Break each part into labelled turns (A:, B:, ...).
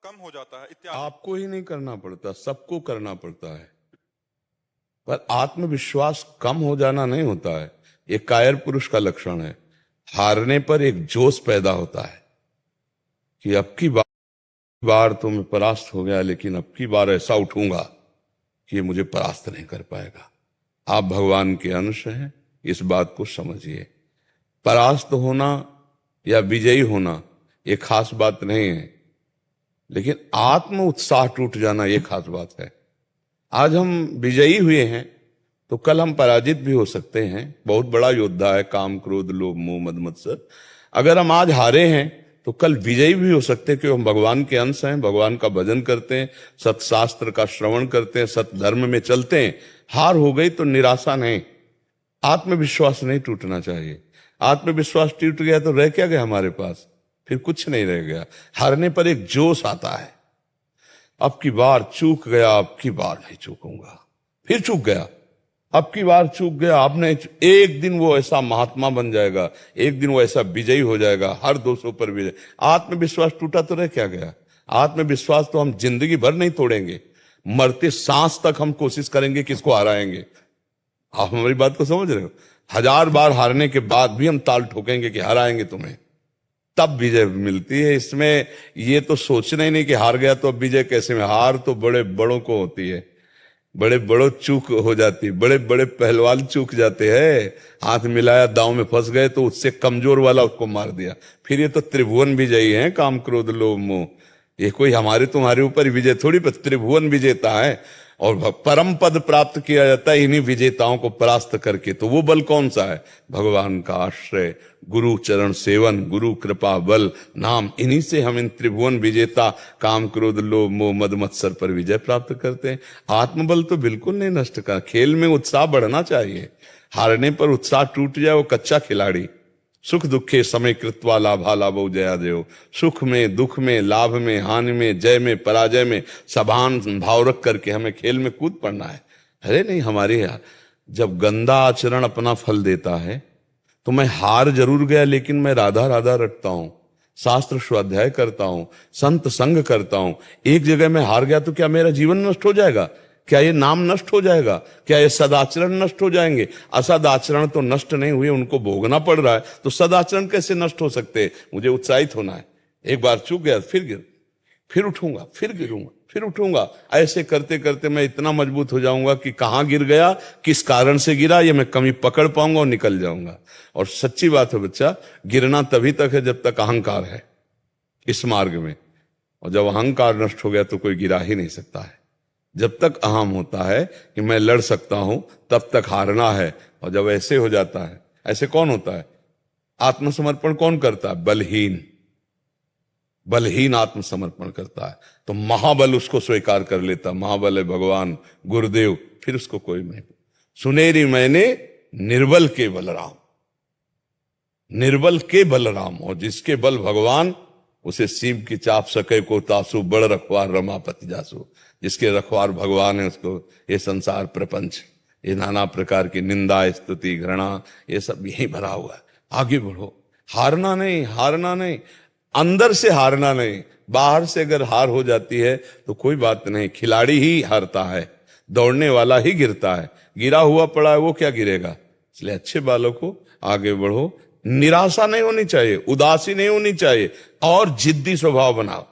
A: कम हो जाता है इत्यादि।
B: आपको ही नहीं करना पड़ता, सबको करना पड़ता है। पर आत्मविश्वास कम हो जाना नहीं होता है, ये कायर पुरुष का लक्षण है। हारने पर एक जोश पैदा होता है कि अब की बार तो मैं परास्त हो गया, लेकिन अब की बार ऐसा उठूंगा कि ये मुझे परास्त नहीं कर पाएगा। आप भगवान के अंश हैं, इस बात को समझिए। परास्त होना या विजयी होना ये खास बात नहीं है, लेकिन आत्म उत्साह टूट जाना ये खास बात है। आज हम विजयी हुए हैं तो कल हम पराजित भी हो सकते हैं। बहुत बड़ा योद्धा है काम, क्रोध, लोभ, मोह, मद, मत्सर। अगर हम आज हारे हैं तो कल विजयी भी हो सकते हैं, क्योंकि हम भगवान के अंश हैं, भगवान का भजन करते हैं, सत्शास्त्र का श्रवण करते हैं, सत धर्म में चलते हैं। हार हो गई तो निराशा नहीं, आत्मविश्वास नहीं टूटना चाहिए। आत्मविश्वास टूट गया तो रह क्या गया हमारे पास? फिर कुछ नहीं रह गया। हारने पर एक जोश आता है, अब की बार चूक गया, अब की बार नहीं चूकूंगा। फिर चूक गया, अब की बार चूक गया, अब नहीं। एक दिन वो ऐसा महात्मा बन जाएगा, एक दिन वो ऐसा विजयी हो जाएगा, हर दोषों पर विजय। आत्मविश्वास टूटा तो रह क्या गया? आत्मविश्वास तो हम जिंदगी भर नहीं तोड़ेंगे, मरते सांस तक हम कोशिश करेंगे किसको हराएंगे। आप हमारी बात को समझ रहे हो? 1000 बार हारने के बाद भी हम ताल ठोकेंगे कि हराएंगे तुम्हें, तब विजय मिलती है। इसमें ये तो सोचना ही नहीं कि हार गया तो अब विजय कैसे में। हार तो बड़े बड़ों को होती है, बड़े बड़ों चूक हो जाती है, बड़े बड़े पहलवान चूक जाते हैं। हाथ मिलाया, दांव में फंस गए तो उससे कमजोर वाला उसको मार दिया। फिर ये तो त्रिभुवन विजयी हैं, काम, क्रोध, लोभ, मोह। ये कोई हमारे तुम्हारे ऊपर विजय थोड़ी, पर त्रिभुवन विजेता है। और परम पद प्राप्त किया जाता है इन्हीं विजेताओं को परास्त करके। तो वो बल कौन सा है? भगवान का आश्रय, गुरु चरण सेवन, गुरु कृपा बल नाम। इन्हीं से हम इन त्रिभुवन विजेता काम, क्रोध, लोभ, मोह, मद, मत्सर पर विजय प्राप्त करते हैं। आत्मबल तो बिल्कुल नहीं नष्ट कर। खेल में उत्साह बढ़ना चाहिए। हारने पर उत्साह टूट जाए वो कच्चा खिलाड़ी। सुख दुखे समय कृत्वा लाभा लाभो जया देव। सुख में, दुख में, लाभ में, हानि में, जय में, पराजय में समान भाव रख करके हमें खेल में कूद पड़ना है। अरे नहीं, हमारे यार जब गंदा आचरण अपना फल देता है तो मैं हार जरूर गया, लेकिन मैं राधा राधा रटता हूं, शास्त्र स्वाध्याय करता हूं, संत संग करता हूं। एक जगह में हार गया तो क्या मेरा जीवन नष्ट हो जाएगा? क्या ये नाम नष्ट हो जाएगा? क्या ये सदाचरण नष्ट हो जाएंगे? असदाचरण तो नष्ट नहीं हुए, उनको भोगना पड़ रहा है, तो सदाचरण कैसे नष्ट हो सकते? मुझे उत्साहित होना है। एक बार चूक गया फिर उठूंगा, फिर गिरूंगा, फिर उठूंगा। ऐसे करते करते मैं इतना मजबूत हो जाऊंगा कि कहां गिर गया, किस कारण से गिरा, ये मैं कमी पकड़ पाऊंगा और निकल जाऊंगा। और सच्ची बात है बच्चा, गिरना तभी तक है जब तक अहंकार है इस मार्ग में। और जब अहंकार नष्ट हो गया तो कोई गिरा ही नहीं सकता है। जब तक अहम होता है कि मैं लड़ सकता हूं, तब तक हारना है। और जब ऐसे हो जाता है, ऐसे कौन होता है? आत्मसमर्पण कौन करता है? बलहीन। बलहीन आत्मसमर्पण करता है तो महाबल उसको स्वीकार कर लेता। महाबल है भगवान गुरुदेव, फिर उसको कोई नहीं। सुनेरी मैंने निर्बल के बलराम, निर्बल के बलराम। और जिसके बल भगवान, उसे सीम की चाप सके को तासु, बड़ रखवार रमापति जासु। जिसके रखवार भगवान है उसको ये संसार प्रपंच, ये नाना प्रकार की निंदा, स्तुति, घृणा, ये सब यही भरा हुआ है। आगे बढ़ो, हारना नहीं, हारना नहीं, अंदर से हारना नहीं। बाहर से अगर हार हो जाती है तो कोई बात नहीं, खिलाड़ी ही हारता है, दौड़ने वाला ही गिरता है। गिरा हुआ पड़ा है वो क्या गिरेगा? इसलिए अच्छे बालों को आगे बढ़ो। निराशा नहीं होनी चाहिए, उदासी नहीं होनी चाहिए, और जिद्दी स्वभाव बनाओ।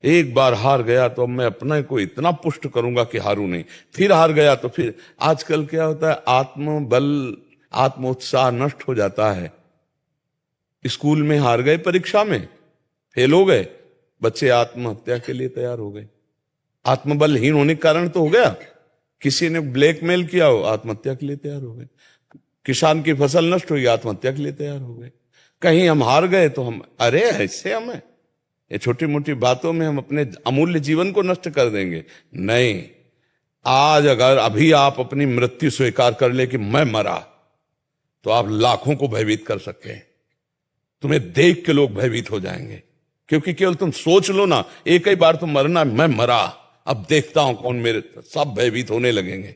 B: एक बार हार गया तो अब मैं अपने को इतना पुष्ट करूंगा कि हारू नहीं। फिर हार गया तो फिर, आजकल क्या होता है, आत्मबल, आत्मोत्साह नष्ट हो जाता है। स्कूल में हार गए, परीक्षा में फेल हो गए, बच्चे आत्महत्या के लिए तैयार हो गए। आत्मबलहीन होने के कारण तो हो गया। किसी ने ब्लैकमेल किया हो, आत्महत्या के लिए तैयार हो गए। किसान की फसल नष्ट हुई, आत्महत्या के लिए तैयार हो गए। कहीं हम हार गए तो हम, अरे ऐसे हमें ये छोटी मोटी बातों में हम अपने अमूल्य जीवन को नष्ट कर देंगे। नहीं, आज अगर अभी आप अपनी मृत्यु स्वीकार कर ले कि मैं मरा, तो आप लाखों को भयभीत कर सकते हैं। तुम्हें देख के लोग भयभीत हो जाएंगे, क्योंकि केवल तुम सोच लो ना, एक ही बार तुम मरना, मैं मरा, अब देखता हूं कौन मेरे, सब भयभीत होने लगेंगे।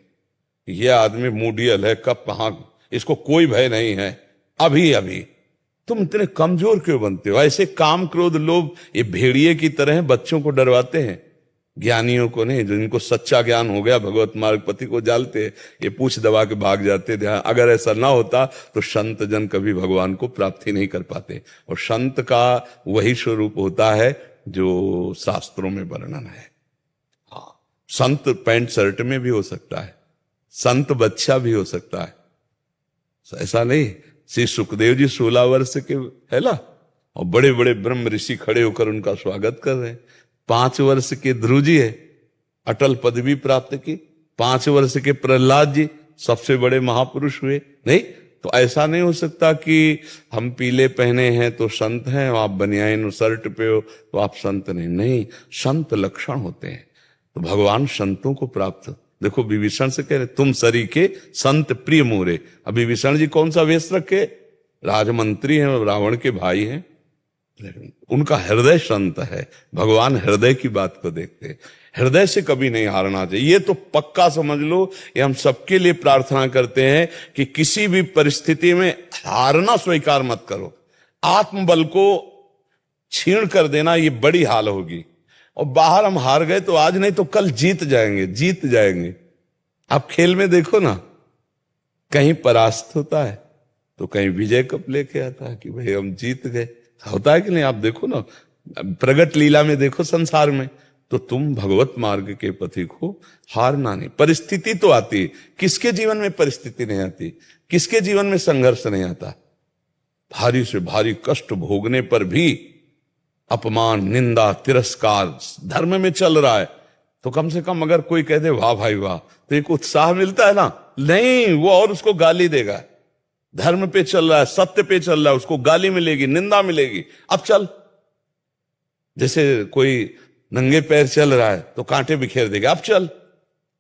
B: यह आदमी मूडियल है, कब कहां, इसको कोई भय नहीं है। अभी अभी तुम इतने कमजोर क्यों बनते हो? ऐसे काम क्रोध लोभ ये भेड़िए की तरह हैं, बच्चों को डरवाते हैं, ज्ञानियों को नहीं। जिनको सच्चा ज्ञान हो गया भगवत मार्ग पति को जालते, ये पूछ दबा के भाग जाते थे। अगर ऐसा ना होता तो संत जन कभी भगवान को प्राप्ति नहीं कर पाते। और संत का वही स्वरूप होता है जो शास्त्रों में वर्णन है। हाँ, संत पैंट शर्ट में भी हो सकता है, संत बच्चा भी हो सकता है, ऐसा नहीं। श्री सुखदेव जी 16 वर्ष के है ना, और बड़े बड़े ब्रह्म ऋषि खड़े होकर उनका स्वागत कर रहे हैं। 5 वर्ष के ध्रुव जी है, अटल पदवी प्राप्त की। 5 वर्ष के प्रहलाद जी सबसे बड़े महापुरुष हुए। नहीं तो ऐसा नहीं हो सकता कि हम पीले पहने हैं तो संत हैं, आप बनियान शर्ट पे हो तो आप संत नहीं। नहीं, संत लक्षण होते हैं। तो भगवान संतों को प्राप्त, देखो विभीषण से कह रहे तुम सरीखे संत प्रिय मोरे। अब विभीषण जी कौन सा वेश रखे? राजमंत्री हैं, रावण के भाई हैं, उनका हृदय संत है। भगवान हृदय की बात को देखते हैं, हृदय से कभी नहीं हारना चाहिए। ये तो पक्का समझ लो, ये हम सबके लिए प्रार्थना करते हैं कि किसी भी परिस्थिति में हारना स्वीकार मत करो। आत्मबल को छीण कर देना ये बड़ी हाल होगी। और बाहर हम हार गए तो आज नहीं तो कल जीत जाएंगे, जीत जाएंगे। आप खेल में देखो ना, कहीं परास्त होता है तो कहीं विजय कप लेके आता है कि भाई हम जीत गए। होता है कि नहीं? आप देखो ना, प्रगट लीला में देखो संसार में, तो तुम भगवत मार्ग के पथी को हारना नहीं। परिस्थिति तो आती है, किसके जीवन में परिस्थिति नहीं आती? किसके जीवन में संघर्ष नहीं आता? भारी से भारी कष्ट भोगने पर भी अपमान, निंदा, तिरस्कार धर्म में चल रहा है तो कम से कम अगर कोई कह दे वाह भाई वाह, तो एक उत्साह मिलता है ना। नहीं, वो और उसको गाली देगा। धर्म पे चल रहा है, सत्य पे चल रहा है, उसको गाली मिलेगी, निंदा मिलेगी। अब चल, जैसे कोई नंगे पैर चल रहा है तो कांटे बिखेर देगा, अब चल।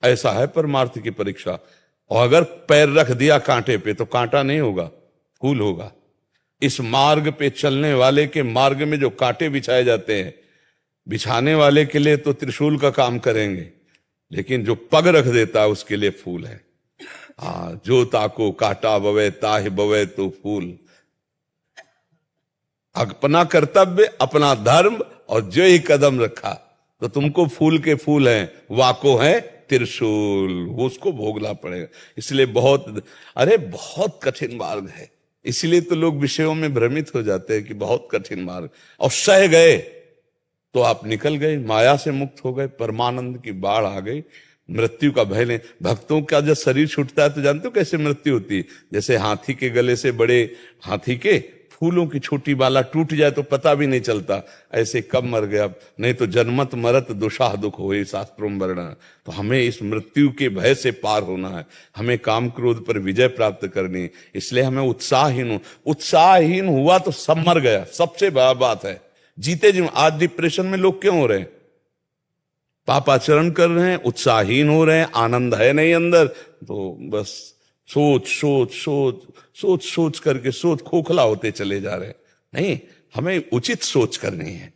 B: ऐसा है परमार्थ की परीक्षा। और अगर पैर रख दिया कांटे पे तो कांटा नहीं होगा, फूल होगा। इस मार्ग पे चलने वाले के मार्ग में जो कांटे बिछाए जाते हैं, बिछाने वाले के लिए तो त्रिशूल का काम करेंगे, लेकिन जो पग रख देता है उसके लिए फूल है। जो ताको काटा बवे ताहि बवे तो फूल। अपना कर्तव्य, अपना धर्म और जो ही कदम रखा तो तुमको फूल के फूल हैं, वाको है त्रिशूल, वो उसको भोगना पड़ेगा। इसलिए बहुत कठिन मार्ग है। इसलिए तो लोग विषयों में भ्रमित हो जाते हैं कि बहुत कठिन मार्ग, और सह गए तो आप निकल गए, माया से मुक्त हो गए, परमानंद की बाढ़ आ गई, मृत्यु का भय नहीं। भक्तों का जब शरीर छूटता है तो जानते हो कैसे मृत्यु होती है? जैसे हाथी के गले से बड़े हाथी के फूलों की छोटी बाला टूट जाए तो पता भी नहीं चलता, ऐसे कब मर गया। नहीं तो जन्मत मरत दुशाह दुख होए, शास्त्रों में वर्णन। तो हमें इस मृत्यु के भय से पार होना है, हमें काम क्रोध पर विजय प्राप्त करनी है। इसलिए हमें उत्साहहीन हुआ तो सब मर गया, सबसे बड़ा बात है। जीते जी आज डिप्रेशन में लोग क्यों हो रहे हैं? पापाचरण कर रहे हैं, उत्साहहीन हो रहे हैं, आनंद है नहीं अंदर, तो बस सोच करके खोखला होते चले जा रहे हैं। नहीं, हमें उचित सोच करनी है,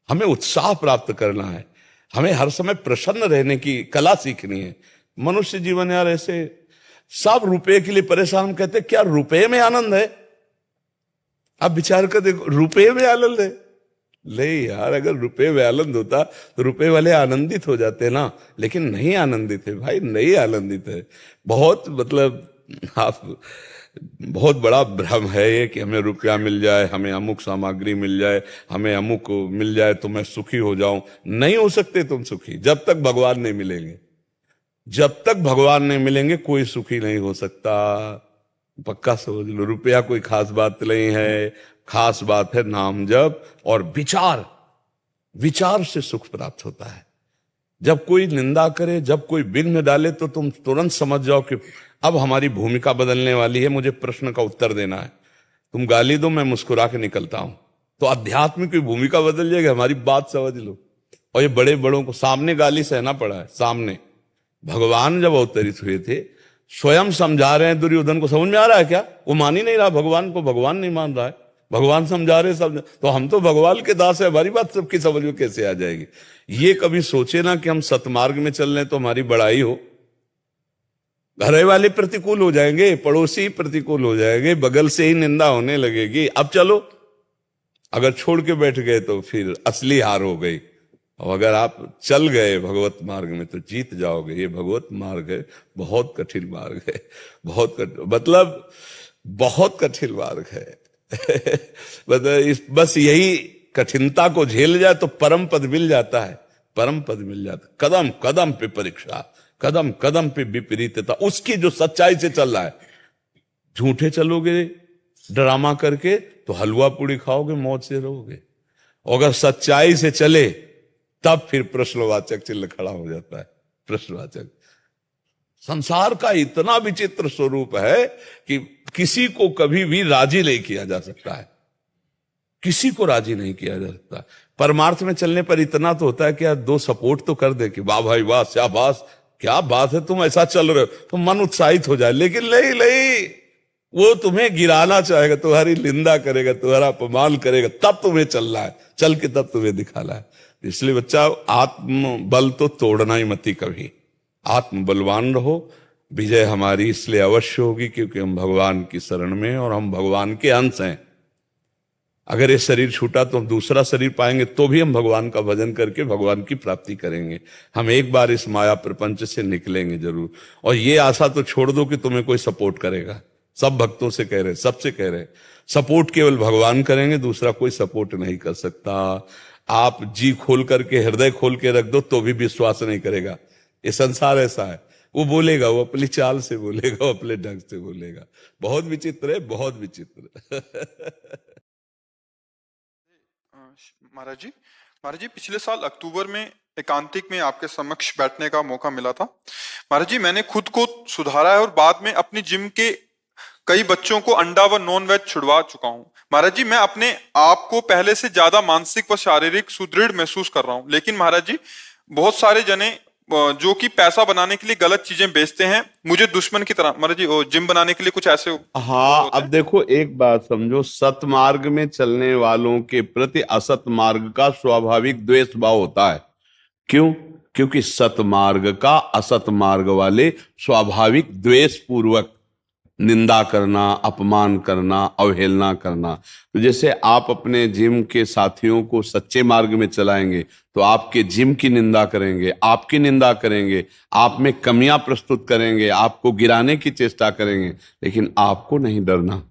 B: हमें उत्साह प्राप्त करना है, हमें हर समय प्रसन्न रहने की कला सीखनी है। मनुष्य जीवन यार ऐसे सब रुपए के लिए परेशान। हम कहते क्या रुपए में आनंद है? आप विचार कर देखो, रुपए में आनंद है? नहीं यार, अगर रुपए में आनंद होता तो रुपए वाले आनंदित हो जाते ना, लेकिन नहीं आनंदित है भाई, नहीं आनंदित है। बहुत बहुत बड़ा भ्रम है ये कि हमें रुपया मिल जाए, हमें अमुक सामग्री मिल जाए, हमें अमुक मिल जाए तो मैं सुखी हो जाऊं। नहीं हो सकते तुम सुखी जब तक भगवान नहीं मिलेंगे। जब तक भगवान नहीं मिलेंगे कोई सुखी नहीं हो सकता, पक्का समझ लो। रुपया कोई खास बात नहीं है, खास बात है नाम जप और विचार। विचार से सुख प्राप्त होता है। जब कोई निंदा करे, जब कोई विघ्न डाले तो तुम तुरंत समझ जाओ कि अब हमारी भूमिका बदलने वाली है, मुझे प्रश्न का उत्तर देना है। तुम गाली दो, मैं मुस्कुरा के निकलता हूं, तो अध्यात्म की भूमिका बदल जाएगी। हमारी बात समझ लो। और ये बड़े बड़ों को सामने गाली सहना पड़ा है। सामने भगवान जब अवतरित हुए थे, स्वयं समझा रहे हैं दुर्योधन को। समझ में आ रहा है क्या? वो मान ही नहीं रहा भगवान को, भगवान नहीं मान रहा है। भगवान समझा रहे सब, तो हम तो भगवान के दास है, हमारी बात सबकी समझ में कैसे आ जाएगी? ये कभी सोचे ना कि हम सतमार्ग में चल रहे हैं तो हमारी बड़ाई हो। घर वाले प्रतिकूल हो जाएंगे, पड़ोसी प्रतिकूल हो जाएंगे, बगल से ही निंदा होने लगेगी। अब चलो, अगर छोड़ के बैठ गए तो फिर असली हार हो गई, और अगर आप चल गए भगवत मार्ग में तो जीत जाओगे। ये भगवत मार्ग है, बहुत कठिन मार्ग है, मतलब बहुत कठिन मार्ग है। मतलब बस यही कठिनता को झेल जाए तो परम पद मिल जाता है, परम पद मिल जाता है। कदम कदम पे परीक्षा, कदम कदम पे विपरीतता, उसकी जो सच्चाई से चल रहा है। झूठे चलोगे ड्रामा करके तो हलवा पूड़ी खाओगे, मौज से रहोगे। अगर सच्चाई से चले तब फिर प्रश्नवाचक चिन्ह खड़ा हो जाता है। प्रश्नवाचक, संसार का इतना विचित्र स्वरूप है कि किसी को कभी भी राजी नहीं किया जा सकता है, किसी को राजी नहीं किया जा सकता। परमार्थ में चलने पर इतना तो होता है कि यार दो सपोर्ट तो कर दे कि वाह भाई वाह, शाबाश, क्या बात है, तुम ऐसा चल रहे हो, तो मन उत्साहित हो जाए। लेकिन नहीं नहीं, वो तुम्हें गिराना चाहेगा, तुम्हारी निंदा करेगा, तुम्हारा अपमान करेगा, तब तुम्हें चलना है, चल के तब तुम्हें दिखाना है। इसलिए बच्चा, आत्म बल तो तोड़ना ही मती कभी, आत्म बलवान रहो। विजय हमारी इसलिए अवश्य होगी क्योंकि हम भगवान की शरण में हैं और हम भगवान के अंश हैं। अगर ये शरीर छूटा तो हम दूसरा शरीर पाएंगे, तो भी हम भगवान का भजन करके भगवान की प्राप्ति करेंगे। हम एक बार इस माया प्रपंच से निकलेंगे जरूर। और ये आशा तो छोड़ दो कि तुम्हें कोई सपोर्ट करेगा। सब भक्तों से कह रहे, सबसे कह रहे, सपोर्ट केवल भगवान करेंगे, दूसरा कोई सपोर्ट नहीं कर सकता। आप जी खोल करके, हृदय खोल के रख दो तो भी विश्वास नहीं करेगा। ये संसार ऐसा है, वो बोलेगा, वो अपनी चाल से बोलेगा, वो अपने ढंग से बोलेगा। बहुत विचित्र है, बहुत विचित्र।
A: महाराज जी पिछले साल अक्टूबर में एकांतिक में आपके समक्ष बैठने का मौका मिला था। महाराज जी, मैंने खुद को सुधारा है और बाद में अपनी जिम के कई बच्चों को अंडा व नॉन वेज छुड़वा चुका हूं। महाराज जी, मैं अपने आप को पहले से ज्यादा मानसिक व शारीरिक सुदृढ़ महसूस कर रहा हूं। लेकिन महाराज जी, बहुत सारे जने जो कि पैसा बनाने के लिए गलत चीजें बेचते हैं, मुझे दुश्मन की तरह। महाराज जी, जिम बनाने के लिए कुछ ऐसे
B: हाँ, अब देखो एक बात समझो, सतमार्ग में चलने वालों के प्रति असत मार्ग का स्वाभाविक द्वेष भाव होता है। क्यों? क्योंकि सतमार्ग का असत मार्ग वाले स्वाभाविक द्वेष पूर्वक निंदा करना, अपमान करना, अवहेलना करना। तो जैसे आप अपने जिम के साथियों को सच्चे मार्ग में चलाएंगे तो आपके जिम की निंदा करेंगे, आपकी निंदा करेंगे, आप में कमियां प्रस्तुत करेंगे, आपको गिराने की चेष्टा करेंगे। लेकिन आपको नहीं डरना,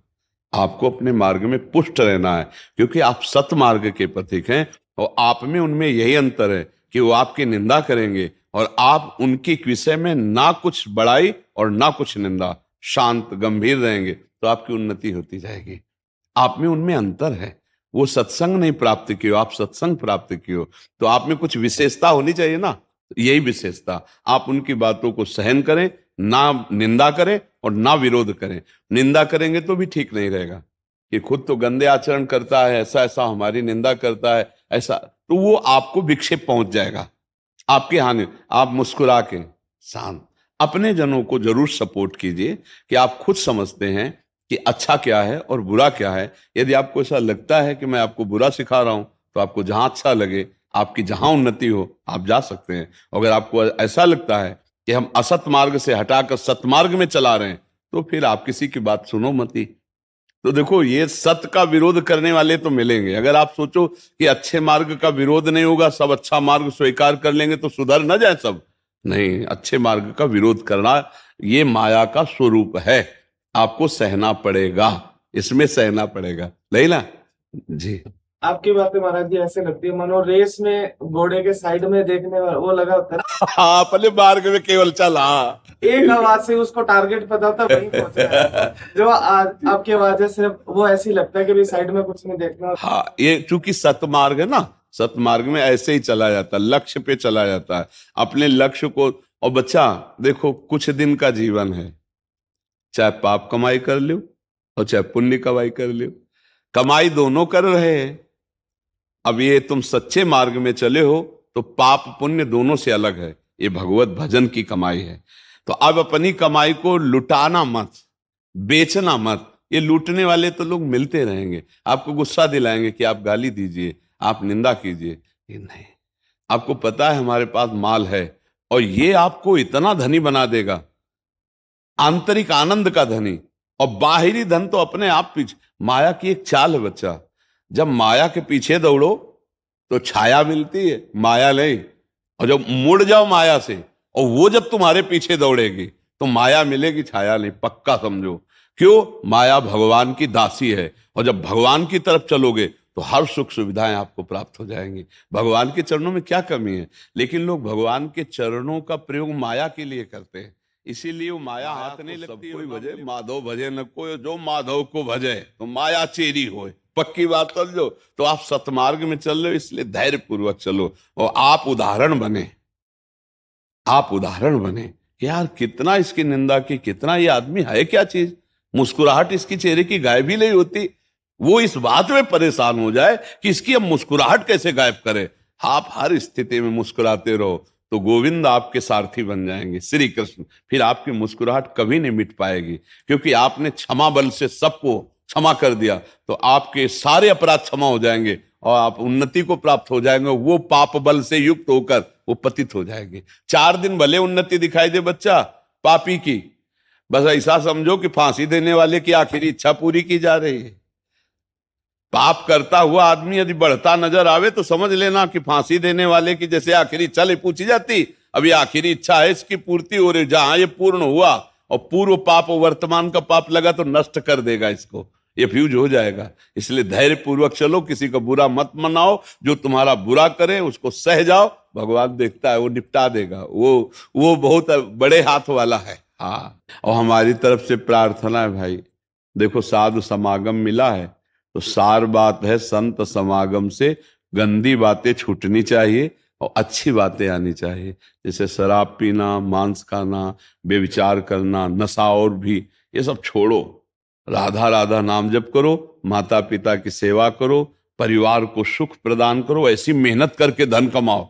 B: आपको अपने मार्ग में पुष्ट रहना है, क्योंकि आप सतमार्ग के प्रतीक हैं। और आप में उनमें यही अंतर है कि वो आपकी निंदा करेंगे और आप उनके विषय में ना कुछ बड़ाई और ना कुछ निंदा, शांत गंभीर रहेंगे, तो आपकी उन्नति होती जाएगी। आप में उनमें अंतर है। वो सत्संग नहीं प्राप्त किए, आप सत्संग प्राप्त किए, तो आप में कुछ विशेषता होनी चाहिए ना। यही विशेषता, आप उनकी बातों को सहन करें, ना निंदा करें और ना विरोध करें। निंदा करेंगे तो भी ठीक नहीं रहेगा कि खुद तो गंदे आचरण करता है, ऐसा ऐसा हमारी निंदा करता है, ऐसा, तो वो आपको विक्षेप पहुंच जाएगा, आपकी हानि। आप मुस्कुरा के शांत अपने जनों को जरूर सपोर्ट कीजिए कि आप खुद समझते हैं कि अच्छा क्या है और बुरा क्या है। यदि आपको ऐसा लगता है कि मैं आपको बुरा सिखा रहा हूं, तो आपको जहां अच्छा लगे, आपकी जहां उन्नति हो, आप जा सकते हैं। अगर आपको ऐसा लगता है कि हम असत मार्ग से हटाकर सतमार्ग में चला रहे हैं, तो फिर आप किसी की बात सुनो मत ही। तो देखो, ये सत्य का विरोध करने वाले तो मिलेंगे। अगर आप सोचो कि अच्छे मार्ग का विरोध नहीं होगा, सब अच्छा मार्ग स्वीकार कर लेंगे, तो सुधर न जाए सब। नहीं, अच्छे मार्ग का विरोध करना ये माया का स्वरूप है। आपको सहना पड़ेगा, इसमें सहना पड़ेगा, नहीं ना जी।
C: आपकी बातें महाराज जी ऐसे लगती है मानो रेस में घोड़े के साइड में देखने वाला वो लगा होता है।
B: हाँ, अपने मार्ग में केवल चला,
C: एक आवाज से उसको टारगेट पता होता है, वहीं पहुंच रहा है। जो आपकी आवाज है सिर्फ वो ऐसी लगता है कि भी साइड में कुछ नहीं देखना।
B: हाँ, ये चूंकि सतमार्ग है ना, सतमार्ग में ऐसे ही चला जाता है, लक्ष्य पे चला जाता है, अपने लक्ष्य को। और बच्चा देखो, कुछ दिन का जीवन है, चाहे पाप कमाई कर लो और चाहे पुण्य कमाई कर लो, कमाई दोनों कर रहे हैं। अब ये तुम सच्चे मार्ग में चले हो तो पाप पुण्य दोनों से अलग है, ये भगवत भजन की कमाई है। तो अब अपनी कमाई को लुटाना मत, बेचना मत। ये लूटने वाले तो लोग मिलते रहेंगे, आपको गुस्सा दिलाएंगे कि आप गाली दीजिए, आप निंदा कीजिए। ये नहीं, आपको पता है हमारे पास माल है और ये आपको इतना धनी बना देगा आंतरिक आनंद का धनी, और बाहरी धन तो अपने आप पीछे। माया की एक चाल है बच्चा, जब माया के पीछे दौड़ो तो छाया मिलती है, माया नहीं। और जब मुड़ जाओ माया से, और वो जब तुम्हारे पीछे दौड़ेगी तो माया मिलेगी, छाया नहीं, पक्का समझो। क्यों? माया भगवान की दासी है, और जब भगवान की तरफ चलोगे तो हर सुख सुविधाएं आपको प्राप्त हो जाएंगी। भगवान के चरणों में क्या कमी है? लेकिन लोग भगवान के चरणों का प्रयोग माया के लिए करते हैं, इसीलिए वो माया हाथ नहीं लगती। कोई भजे माधव भजे न कोई, जो माधव को भजे तो माया चेरी होए, पक्की बात समझो। तो आप सतमार्ग में चल रहे हो, इसलिए धैर्य पूर्वक चलो, और आप उदाहरण बने, आप उदाहरण बने। यार कितना इसकी निंदा की, कितना ये आदमी है क्या चीज, मुस्कुराहट इसकी चेहरे की गायब ही नहीं होती। वो इस बात में परेशान हो जाए कि इसकी अब मुस्कुराहट कैसे गायब करे। आप हर स्थिति में मुस्कुराते रहो तो गोविंद आपके सारथी बन जाएंगे, श्री कृष्ण। फिर आपकी मुस्कुराहट कभी नहीं मिट पाएगी, क्योंकि आपने क्षमा बल से सबको क्षमा कर दिया, तो आपके सारे अपराध क्षमा हो जाएंगे और आप उन्नति को प्राप्त हो जाएंगे। वो पाप बल से युक्त होकर वो पतित हो जाएंगे। 4 दिन भले उन्नति दिखाई दे बच्चा पापी की, बस ऐसा समझो कि फांसी देने वाले की आखिरी इच्छा पूरी की जा रही है। पाप करता हुआ आदमी यदि बढ़ता नजर आवे तो समझ लेना कि फांसी देने वाले की जैसे आखिरी इच्छा ले पूछी जाती, अभी आखिरी इच्छा है इसकी पूर्ति हो रही। जहां ये पूर्ण हुआ और पूर्व पाप वर्तमान का पाप लगा तो नष्ट कर देगा इसको, ये फ्यूज हो जाएगा। इसलिए धैर्य पूर्वक चलो, किसी का बुरा मत मनाओ, जो तुम्हारा बुरा करे उसको सह जाओ, भगवान देखता है, वो निपटा देगा, वो बहुत बड़े हाथ वाला है। हाँ, और हमारी तरफ से प्रार्थना है भाई, देखो साधु समागम मिला है तो सार बात है, संत समागम से गंदी बातें छूटनी चाहिए और अच्छी बातें आनी चाहिए। जैसे शराब पीना, मांस खाना, बेविचार करना, नशा, और भी ये सब छोड़ो। राधा राधा नाम जप करो, माता पिता की सेवा करो, परिवार को सुख प्रदान करो, ऐसी मेहनत करके धन कमाओ।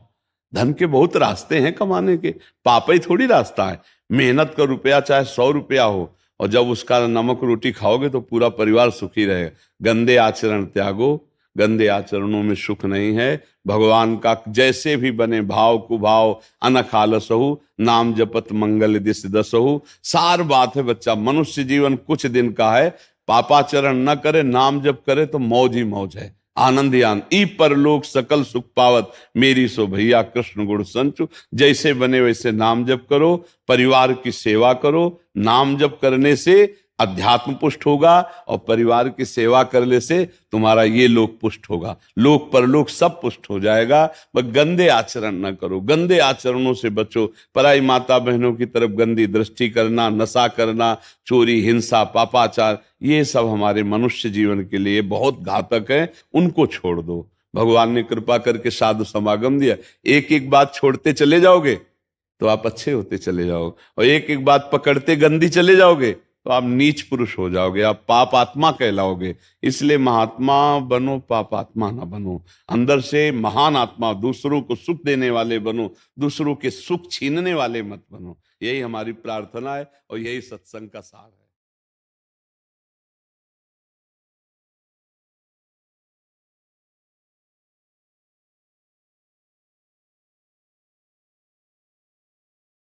B: धन के बहुत रास्ते हैं कमाने के, पाप ही थोड़ी रास्ता है। मेहनत का रुपया चाहे 100 रुपया हो, और जब उसका नमक रोटी खाओगे तो पूरा परिवार सुखी रहेगा। गंदे आचरण त्यागो, गंदे आचरणों में सुख नहीं है। भगवान का जैसे भी बने भाव कुभाव अनखालसहु, नाम जपत मंगल दिस दसहु। सार बात है बच्चा, मनुष्य जीवन कुछ दिन का है, पापाचरण न करे, नाम जप करे तो मौज ही मौज है, आनंद ही आनंद। ई परलोक सकल सुख पावत, मेरी सो भैया कृष्ण गुण संचु। जैसे बने वैसे नाम जप करो, परिवार की सेवा करो। नाम जप करने से अध्यात्म पुष्ट होगा और परिवार की सेवा करने से तुम्हारा ये लोक पुष्ट होगा, लोक परलोक सब पुष्ट हो जाएगा। बस गंदे आचरण न करो, गंदे आचरणों से बचो। पराई माता बहनों की तरफ गंदी दृष्टि करना, नशा करना, चोरी, हिंसा, पापाचार, ये सब हमारे मनुष्य जीवन के लिए बहुत घातक है, उनको छोड़ दो। भगवान ने कृपा करके साधु समागम दिया, एक एक बात छोड़ते चले जाओगे तो आप अच्छे होते चले जाओगे, और एक एक बात पकड़ते गंदी चले जाओगे तो आप नीच पुरुष हो जाओगे, आप पाप आत्मा कहलाओगे। इसलिए महात्मा बनो, पाप आत्मा ना बनो। अंदर से महान आत्मा, दूसरों को सुख देने वाले बनो, दूसरों के सुख छीनने वाले मत बनो। यही हमारी प्रार्थना है और यही सत्संग का सार है।